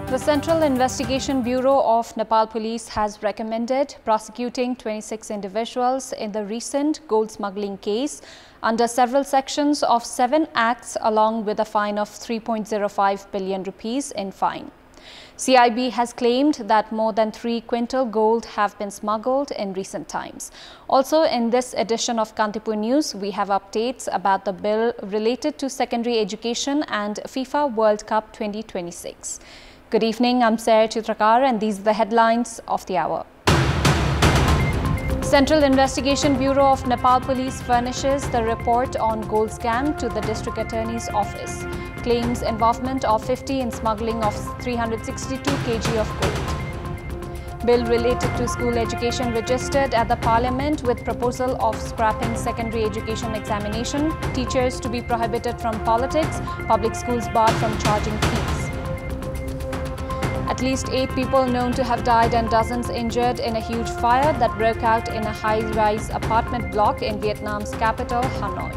The Central Investigation Bureau of Nepal Police has recommended prosecuting 26 individuals in the recent gold smuggling case under several sections of 7 acts along with a fine of 3.05 billion rupees in fine. CIB has claimed that more than 3 quintal gold have been smuggled in recent times. Also, in this edition of Kantipur News, we have updates about the bill related to secondary education and FIFA World Cup 2026. Good evening, I'm Chitrakar and these are the headlines of the hour. Central Investigation Bureau of Nepal Police furnishes the report on gold scam to the District Attorney's Office. Claims involvement of 50 in smuggling of 362 kg of gold. Bill related to school education registered at the Parliament with proposal of scrapping secondary education examination, teachers to be prohibited from politics, public schools barred from charging fees. At least 8 people known to have died and dozens injured in a huge fire that broke out in a high-rise apartment block in Vietnam's capital, Hanoi.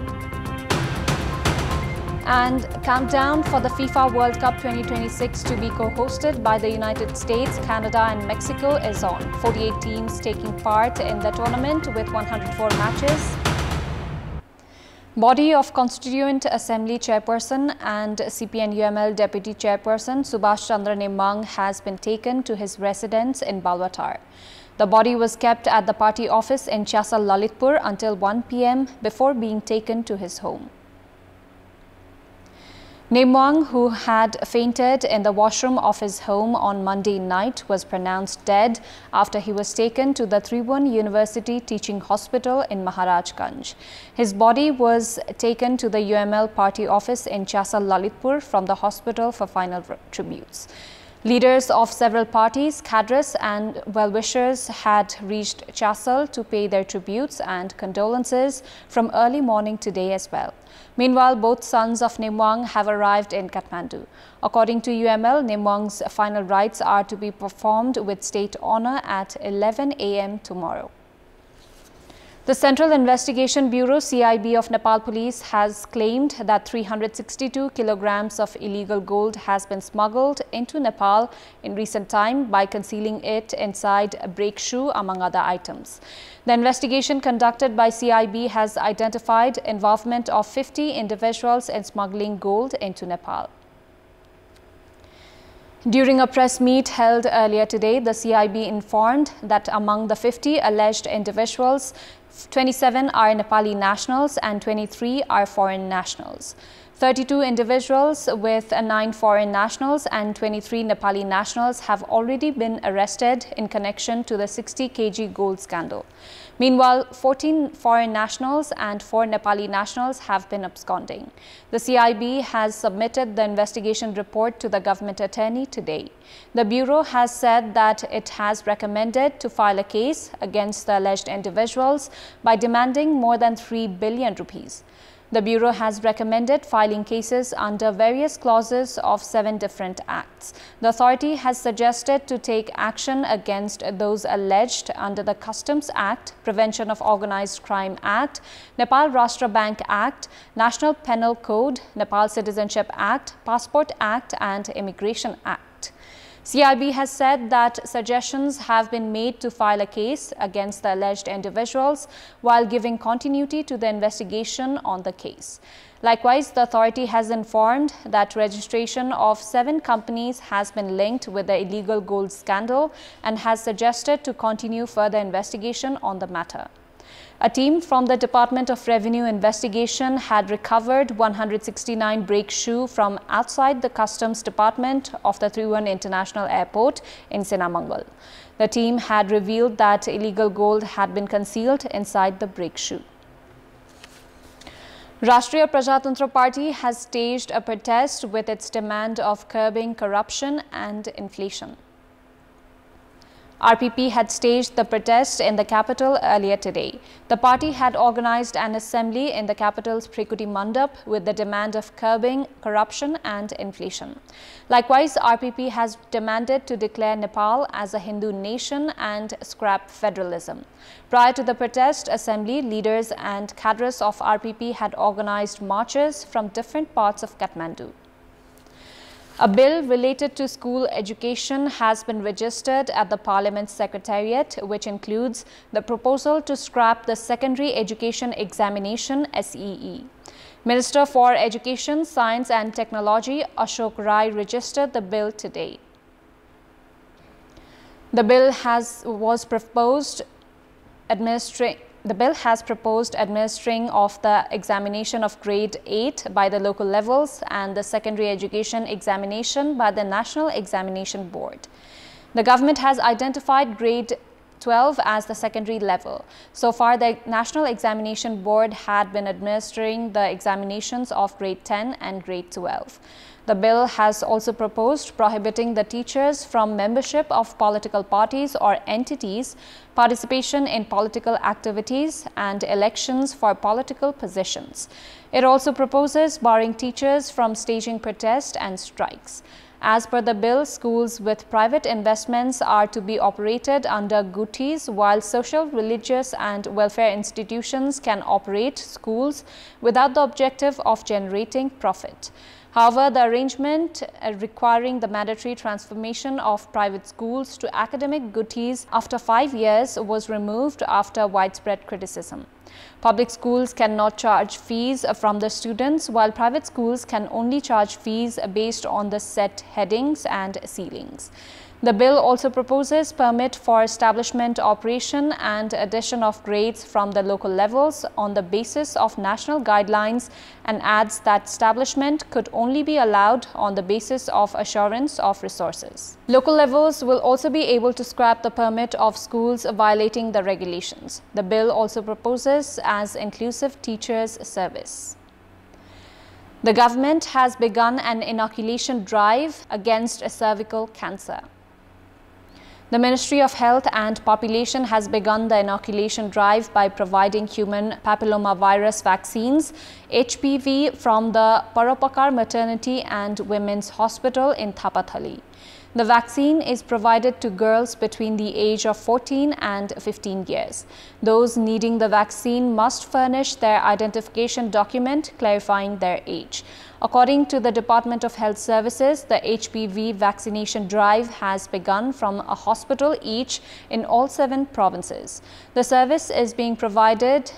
And countdown for the FIFA World Cup 2026 to be co-hosted by the United States, Canada and Mexico is on. 48 teams taking part in the tournament with 104 matches. Body of Constituent Assembly Chairperson and CPN-UML Deputy Chairperson Subhash Chandra Nembang has been taken to his residence in Balwatar. The body was kept at the party office in Chasal, Lalitpur until 1 p.m. before being taken to his home. Nembang, who had fainted in the washroom of his home on Monday night, was pronounced dead after he was taken to the Tribhuvan University Teaching Hospital in Maharajganj. His body was taken to the UML party office in Chasal, Lalitpur from the hospital for final tributes. Leaders of several parties, cadres and well-wishers had reached Chasal to pay their tributes and condolences from early morning today as well. Meanwhile, both sons of Nembang have arrived in Kathmandu. According to UML, Nembang's final rites are to be performed with state honor at 11 a.m. tomorrow. The Central Investigation Bureau CIB of Nepal Police has claimed that 362 kilograms of illegal gold has been smuggled into Nepal in recent time by concealing it inside a brake shoe, among other items. The investigation conducted by CIB has identified involvement of 50 individuals in smuggling gold into Nepal. During a press meet held earlier today, the CIB informed that among the 50 alleged individuals, 27 are Nepali nationals and 23 are foreign nationals. 32 individuals with 9 foreign nationals and 23 Nepali nationals have already been arrested in connection to the 60 kg gold scandal. Meanwhile, 14 foreign nationals and 4 Nepali nationals have been absconding. The CIB has submitted the investigation report to the government attorney today. The Bureau has said that it has recommended to file a case against the alleged individuals by demanding more than 3 billion rupees. The Bureau has recommended filing cases under various clauses of 7 different acts. The authority has suggested to take action against those alleged under the Customs Act, Prevention of Organized Crime Act, Nepal Rashtra Bank Act, National Penal Code, Nepal Citizenship Act, Passport Act and Immigration Act. CIB has said that suggestions have been made to file a case against the alleged individuals while giving continuity to the investigation on the case. Likewise, the authority has informed that registration of 7 companies has been linked with the illegal gold scandal and has suggested to continue further investigation on the matter. A team from the Department of Revenue Investigation had recovered 169 brake shoe from outside the Customs Department of the Tribhuvan International Airport in Senamangal. The team had revealed that illegal gold had been concealed inside the brake shoe. Rashtriya Prajatantra Party has staged a protest with its demand of curbing corruption and inflation. RPP had staged the protest in the capital earlier today. The party had organized an assembly in the capital's Prikuti Mandap with the demand of curbing corruption and inflation. Likewise, RPP has demanded to declare Nepal as a Hindu nation and scrap federalism. Prior to the protest assembly, leaders and cadres of RPP had organized marches from different parts of Kathmandu. A bill related to school education has been registered at the Parliament Secretariat, which includes the proposal to scrap the Secondary Education Examination (SEE). Minister for Education, Science and Technology Ashok Rai registered the bill today. The bill has proposed administering of the examination of grade 8 by the local levels and the secondary education examination by the National Examination Board. The government has identified grade 12 as the secondary level. So far, the National Examination Board had been administering the examinations of grade 10 and grade 12. The bill has also proposed prohibiting the teachers from membership of political parties or entities, participation in political activities, and elections for political positions. It also proposes barring teachers from staging protest and strikes. As per the bill, schools with private investments are to be operated under GUTIs, while social, religious and welfare institutions can operate schools without the objective of generating profit. However, the arrangement requiring the mandatory transformation of private schools to academic GUTIs after 5 years was removed after widespread criticism. Public schools cannot charge fees from the students, while private schools can only charge fees based on the set headings and ceilings. The bill also proposes permit for establishment, operation and addition of grades from the local levels on the basis of national guidelines and adds that establishment could only be allowed on the basis of assurance of resources. Local levels will also be able to scrap the permit of schools violating the regulations. The bill also proposes as inclusive teachers service. The government has begun an inoculation drive against cervical cancer. The Ministry of Health and Population has begun the inoculation drive by providing human papillomavirus vaccines (HPV) from the Paropakar Maternity and Women's Hospital in Thapathali. The vaccine is provided to girls between the age of 14 and 15 years. Those needing the vaccine must furnish their identification document clarifying their age. According to the Department of Health Services, the HPV vaccination drive has begun from a hospital each in all 7 provinces. The service is being provided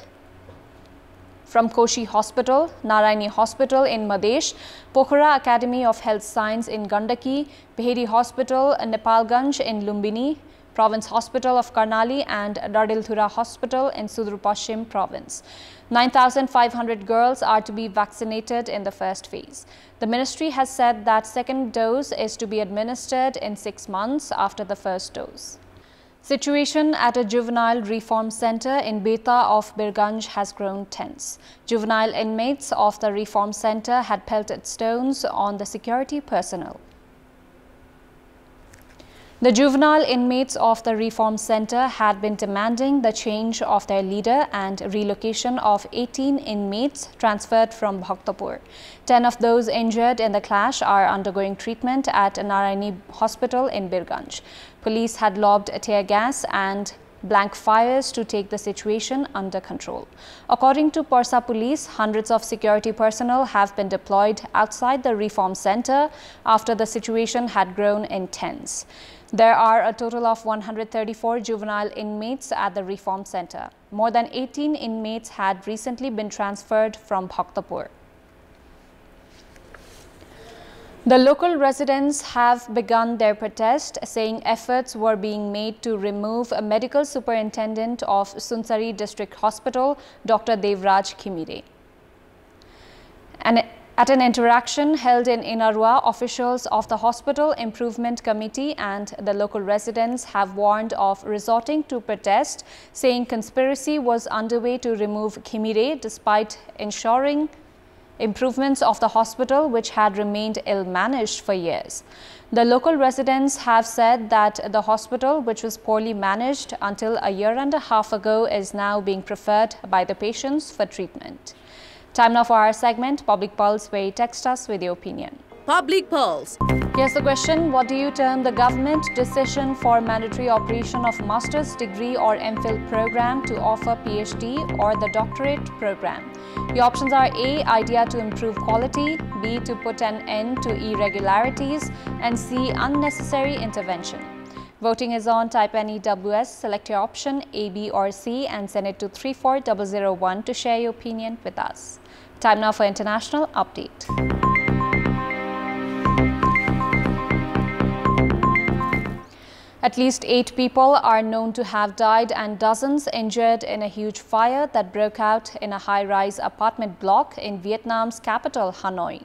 from Koshi Hospital, Narayani Hospital in Madesh, Pokhara Academy of Health Science in Gandaki, Beheri Hospital, Nepalganj in Lumbini, Province Hospital of Karnali and Dadilthura Hospital in Sudur Pashchim Province. 9,500 girls are to be vaccinated in the first phase. The ministry has said that second dose is to be administered in 6 months after the first dose. Situation at a juvenile reform center in Beta of Birganj has grown tense. Juvenile inmates of the reform center had pelted stones on the security personnel. The juvenile inmates of the reform center had been demanding the change of their leader and relocation of 18 inmates transferred from Bhaktapur. 10 of those injured in the clash are undergoing treatment at Narayani Hospital in Birganj. Police had lobbed tear gas and blank fires to take the situation under control. According to Parsa Police, hundreds of security personnel have been deployed outside the reform center after the situation had grown intense. There are a total of 134 juvenile inmates at the reform center. More than 18 inmates had recently been transferred from Bhaktapur. The local residents have begun their protest, saying efforts were being made to remove a medical superintendent of Sunsari District Hospital, Dr. Devraj Khimire. At an interaction held in Inarua, officials of the Hospital Improvement Committee and the local residents have warned of resorting to protest, saying conspiracy was underway to remove Khimire despite ensuring improvements of the hospital, which had remained ill-managed for years. The local residents have said that the hospital, which was poorly managed until a year and a half ago, is now being preferred by the patients for treatment. Time now for our segment, Public Pulse, where you text us with your opinion. Public Pulse. Here's the question. What do you term the government decision for mandatory operation of master's degree or MPhil program to offer PhD or the doctorate program? The options are A, idea to improve quality, B, to put an end to irregularities, and C, unnecessary intervention. Voting is on. Type NEWS, select your option A, B or C and send it to 34001 to share your opinion with us. Time now for international update. At least 8 people are known to have died and dozens injured in a huge fire that broke out in a high-rise apartment block in Vietnam's capital, Hanoi.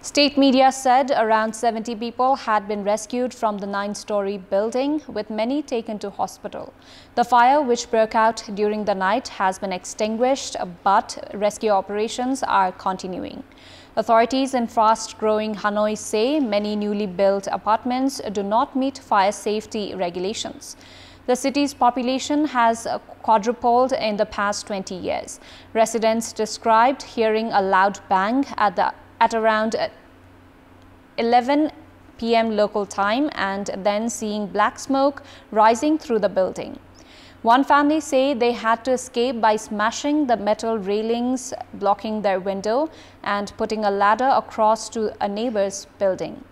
State media said around 70 people had been rescued from the 9-story building, with many taken to hospital. The fire, which broke out during the night, has been extinguished, but rescue operations are continuing. Authorities in fast-growing Hanoi say many newly built apartments do not meet fire safety regulations. The city's population has quadrupled in the past 20 years. Residents described hearing a loud bang at around 11 p.m. local time and then seeing black smoke rising through the building. One family say they had to escape by smashing the metal railings blocking their window and putting a ladder across to a neighbor's building.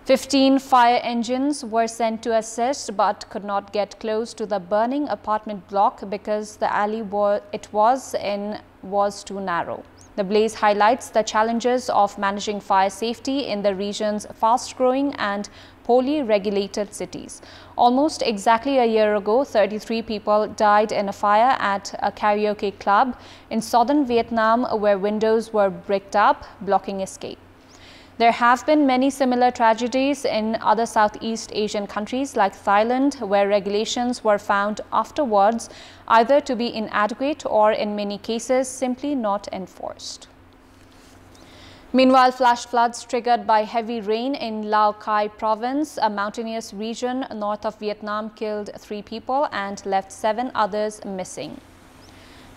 15 fire engines were sent to assist but could not get close to the burning apartment block because the alley it was in was too narrow. The blaze highlights the challenges of managing fire safety in the region's fast-growing and poorly regulated cities. Almost exactly a year ago, 33 people died in a fire at a karaoke club in southern Vietnam where windows were bricked up, blocking escape. There have been many similar tragedies in other Southeast Asian countries like Thailand, where regulations were found afterwards either to be inadequate or, in many cases, simply not enforced. Meanwhile, flash floods triggered by heavy rain in Lao Cai province, a mountainous region north of Vietnam, killed 3 people and left 7 others missing.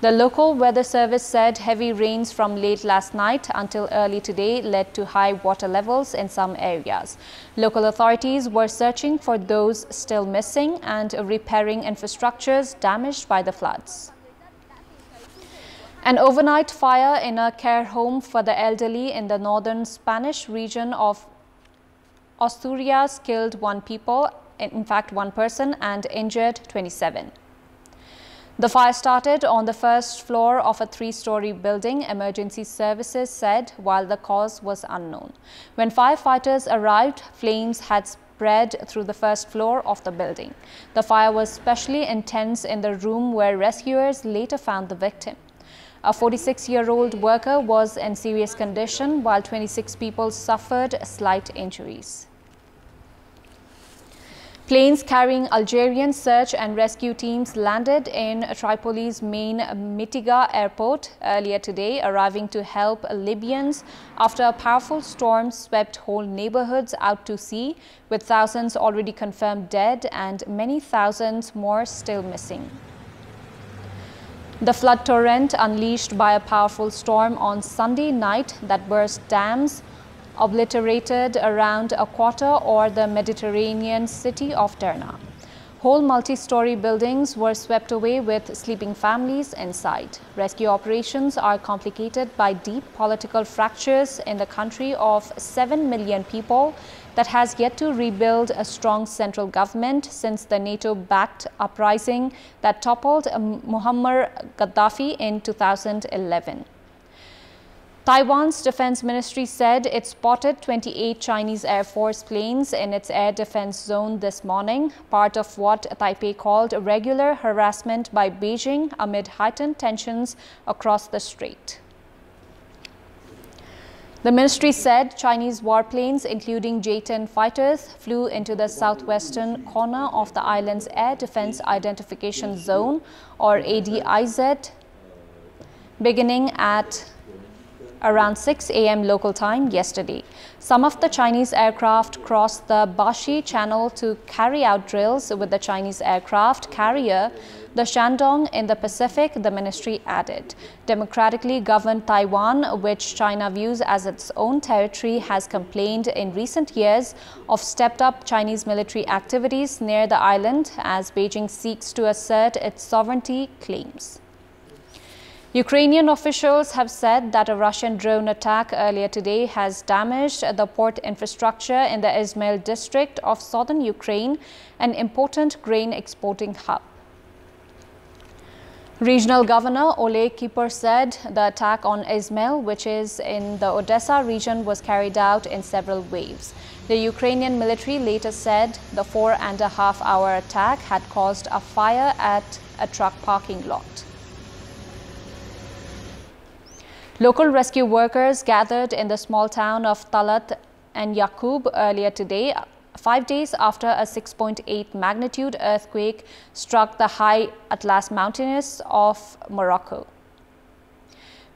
The local weather service said heavy rains from late last night until early today led to high water levels in some areas. Local authorities were searching for those still missing and repairing infrastructures damaged by the floods. An overnight fire in a care home for the elderly in the northern Spanish region of Asturias killed 1 person and injured 27. The fire started on the first floor of a 3-story building, emergency services said, while the cause was unknown. When firefighters arrived, flames had spread through the first floor of the building. The fire was especially intense in the room where rescuers later found the victim. A 46-year-old worker was in serious condition, while 26 people suffered slight injuries. Planes carrying Algerian search and rescue teams landed in Tripoli's main Mitiga airport earlier today, arriving to help Libyans after a powerful storm swept whole neighborhoods out to sea, with thousands already confirmed dead and many thousands more still missing. The flood torrent unleashed by a powerful storm on Sunday night that burst dams obliterated around a quarter or the Mediterranean city of Derna. Whole multi-story buildings were swept away with sleeping families inside. Rescue operations are complicated by deep political fractures in the country of 7 million people that has yet to rebuild a strong central government since the NATO-backed uprising that toppled Muammar Gaddafi in 2011. Taiwan's defense ministry said it spotted 28 Chinese Air Force planes in its air defense zone this morning, part of what Taipei called regular harassment by Beijing amid heightened tensions across the strait. The ministry said Chinese warplanes, including J-10 fighters, flew into the southwestern corner of the island's Air Defense Identification Zone, or ADIZ, beginning at around 6 a.m. local time yesterday. Some of the Chinese aircraft crossed the Bashi Channel to carry out drills with the Chinese aircraft carrier, the Shandong in the Pacific, the ministry added. Democratically governed Taiwan, which China views as its own territory, has complained in recent years of stepped-up Chinese military activities near the island as Beijing seeks to assert its sovereignty claims. Ukrainian officials have said that a Russian drone attack earlier today has damaged the port infrastructure in the Izmail district of southern Ukraine, an important grain exporting hub. Regional Governor Oleg Kipur said the attack on Izmail, which is in the Odessa region, was carried out in several waves. The Ukrainian military later said the 4.5-hour attack had caused a fire at a truck parking lot. Local rescue workers gathered in the small town of Talat and Yakub earlier today, 5 days after a 6.8 magnitude earthquake struck the high Atlas Mountains of Morocco.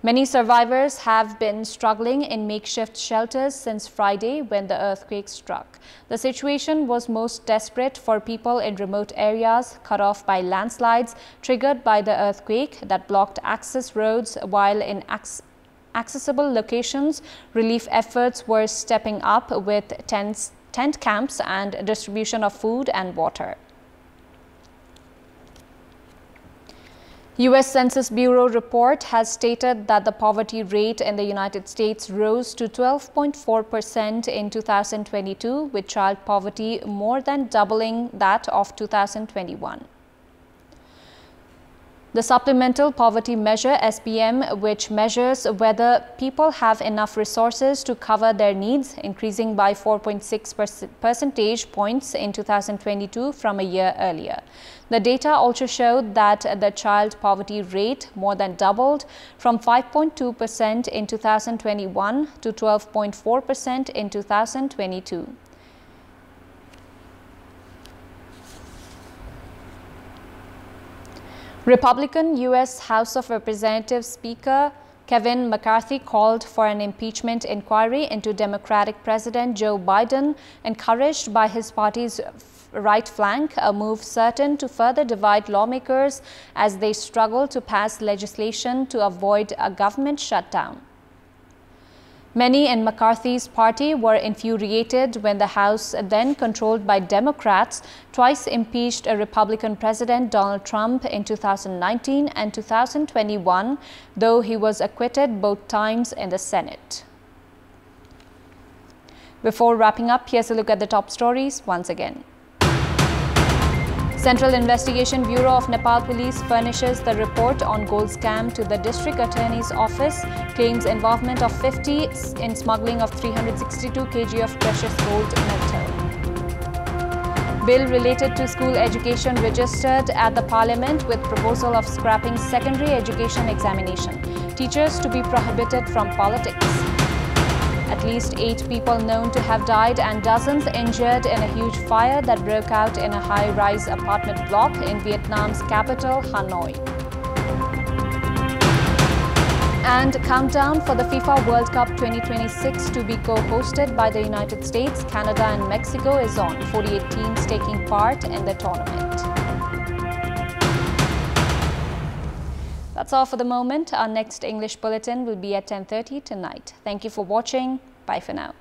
Many survivors have been struggling in makeshift shelters since Friday when the earthquake struck. The situation was most desperate for people in remote areas cut off by landslides triggered by the earthquake that blocked access roads, while in accessible locations, relief efforts were stepping up with tent camps and distribution of food and water. U.S. Census Bureau report has stated that the poverty rate in the United States rose to 12.4% in 2022, with child poverty more than doubling that of 2021. The Supplemental Poverty Measure (SPM), which measures whether people have enough resources to cover their needs, increasing by 4.6 percentage points in 2022 from a year earlier. The data also showed that the child poverty rate more than doubled from 5.2% in 2021 to 12.4% in 2022. Republican U.S. House of Representatives Speaker Kevin McCarthy called for an impeachment inquiry into Democratic President Joe Biden, encouraged by his party's right flank, a move certain to further divide lawmakers as they struggle to pass legislation to avoid a government shutdown. Many in McCarthy's party were infuriated when the House, then controlled by Democrats, twice impeached a Republican President Donald Trump in 2019 and 2021, though he was acquitted both times in the Senate. Before wrapping up, here's a look at the top stories once again. Central Investigation Bureau of Nepal Police furnishes the report on gold scam to the District Attorney's Office, claims involvement of 50 in smuggling of 362 kg of precious gold metal. Bill related to school education registered at the Parliament with proposal of scrapping secondary education examination. Teachers to be prohibited from politics. At least 8 people known to have died and dozens injured in a huge fire that broke out in a high-rise apartment block in Vietnam's capital, Hanoi. And countdown for the FIFA World Cup 2026 to be co-hosted by the United States, Canada and Mexico is on, 48 teams taking part in the tournament. That's all for the moment. Our next English bulletin will be at 10:30 tonight. Thank you for watching. Bye for now.